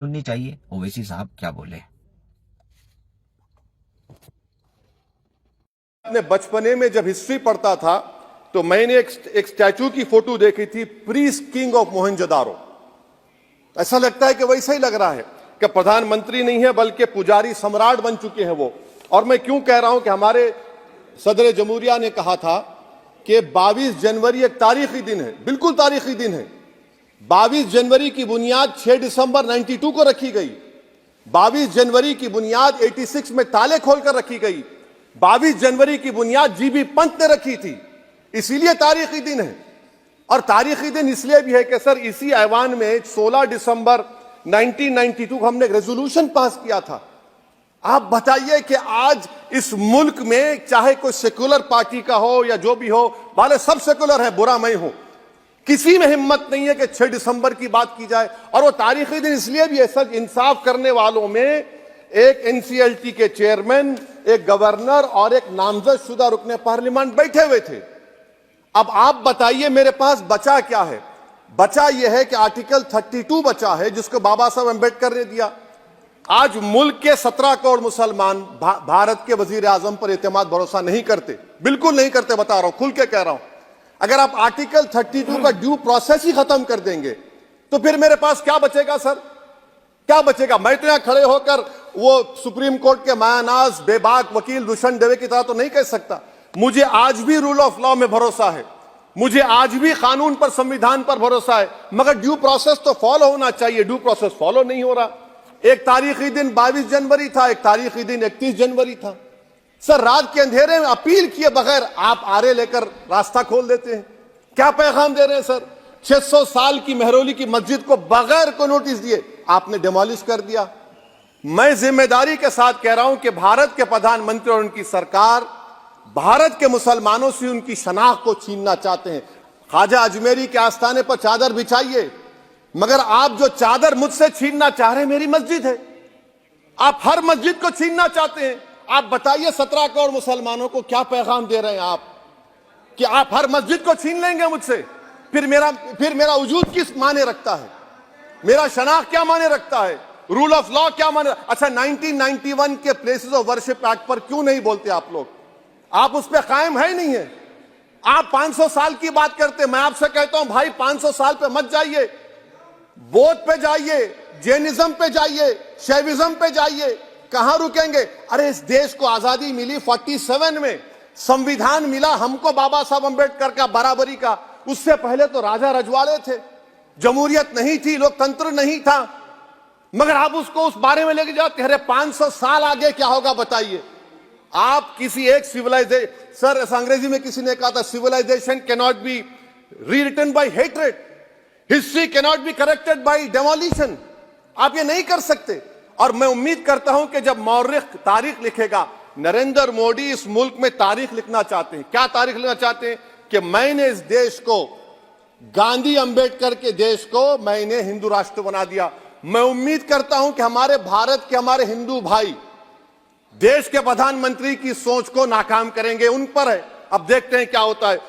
सुननी चाहिए। ओवैसी साहब क्या बोले। अपने बचपने में जब हिस्ट्री पढ़ता था तो मैंने एक स्टैचू की फोटो देखी थी, प्रीस्ट किंग ऑफ मोहनजोदारो। ऐसा लगता है कि वैसा ही लग रहा है कि प्रधानमंत्री नहीं है बल्कि पुजारी सम्राट बन चुके हैं वो। और मैं क्यों कह रहा हूं कि हमारे सदर जमहूरिया ने कहा था कि 22 जनवरी एक तारीखी दिन है, बिल्कुल तारीखी दिन है। 22 जनवरी की बुनियाद 6 दिसंबर 92 को रखी गई। 22 जनवरी की बुनियाद 86 में ताले खोलकर रखी गई। 22 जनवरी की बुनियाद जीबी पंत ने रखी थी। इसीलिए तारीखी दिन है। और तारीखी दिन इसलिए भी है कि सर इसी ऐवान में 16 दिसंबर 1992 को हमने एक रेजोल्यूशन पास किया था। आप बताइए कि आज इस मुल्क में चाहे कोई सेकुलर पार्टी का हो या जो भी हो, वाले सब सेकुलर है, बुरा मैं हूं, किसी में हिम्मत नहीं है कि 6 दिसंबर की बात की जाए। और वो तारीखी दिन इसलिए भी है सर, इंसाफ करने वालों में एक एनसीएलटी के चेयरमैन, एक गवर्नर और एक नामजद शुदा रुकने पार्लियामेंट बैठे हुए थे। अब आप बताइए मेरे पास बचा क्या है? बचा यह है कि आर्टिकल 32 बचा है जिसको बाबा साहब अंबेडकर ने दिया। आज मुल्क के 17 करोड़ मुसलमान भारत के वजीर आजम पर एतमाद भरोसा नहीं करते, बिल्कुल नहीं करते, बता रहा हूं, खुल के कह रहा हूं। अगर आप आर्टिकल 32 का ड्यू प्रोसेस ही खत्म कर देंगे तो फिर मेरे पास क्या बचेगा सर? क्या बचेगा? मैं तो यहां खड़े होकर वो सुप्रीम कोर्ट के मायानाज बेबाक वकील दुष्यंत दवे की तरह तो नहीं कह सकता। मुझे आज भी रूल ऑफ लॉ में भरोसा है, मुझे आज भी कानून पर, संविधान पर भरोसा है, मगर ड्यू प्रोसेस तो फॉलो होना चाहिए। ड्यू प्रोसेस फॉलो नहीं हो रहा। एक तारीखी दिन 22 जनवरी था, एक तारीखी दिन 31 जनवरी था। सर रात के अंधेरे में अपील किए बगैर आप आरे लेकर रास्ता खोल देते हैं। क्या पैगाम दे रहे हैं सर? 600 साल की मेहरौली की मस्जिद को बगैर कोई नोटिस दिए आपने डिमोलिश कर दिया। मैं जिम्मेदारी के साथ कह रहा हूं कि भारत के प्रधानमंत्री और उनकी सरकार भारत के मुसलमानों से उनकी शनाख्त को छीनना चाहते हैं। ख्वाजा अजमेरी के आस्थाने पर चादर बिछाइए, मगर आप जो चादर मुझसे छीनना चाह रहे हैं मेरी मस्जिद है। आप हर मस्जिद को छीनना चाहते हैं। आप बताइए 17 करोड़ मुसलमानों को क्या पैगाम दे रहे हैं आप कि आप हर मस्जिद को छीन लेंगे मुझसे? फिर मेरा वजूद किस माने रखता है? मेरा शनाख्त क्या माने रखता है? रूल ऑफ लॉ क्या माने? अच्छा, 1991 के प्लेसेस ऑफ वर्शिप एक्ट पर क्यों नहीं बोलते आप लोग? आप उस पर कायम है नहीं है। आप 500 साल की बात करते। मैं आपसे कहता हूं भाई 500 साल पे मत जाइए, बौद्ध पे जाइए, जैनिज्म पे जाइए, शैविज्म पे जाइए, कहां रुकेंगे? अरे इस देश को आजादी मिली 47 में, संविधान मिला हमको बाबा साहब अंबेडकर का, बराबरी का। उससे पहले तो राजा रजवाड़े थे, जमहूरियत नहीं थी, लोकतंत्र नहीं था, मगर आप उसको उस बारे में लेके जाते। अरे 500 साल आगे क्या होगा बताइए? आप किसी एक सिविलाइजेशन, सर अंग्रेजी में किसी ने कहा था civilization can not be rewritten by hatred, history can not be corrected by demolition. आप ये नहीं कर सकते। और मैं उम्मीद करता हूं कि जब मौर्रिख तारीख लिखेगा, नरेंद्र मोदी इस मुल्क में तारीख लिखना चाहते हैं। क्या तारीख लिखना चाहते हैं? कि मैंने इस देश को, गांधी अंबेडकर के देश को मैंने हिंदू राष्ट्र बना दिया। मैं उम्मीद करता हूं कि हमारे भारत के हमारे हिंदू भाई देश के प्रधानमंत्री की सोच को नाकाम करेंगे। उन पर है, अब देखते हैं क्या होता है।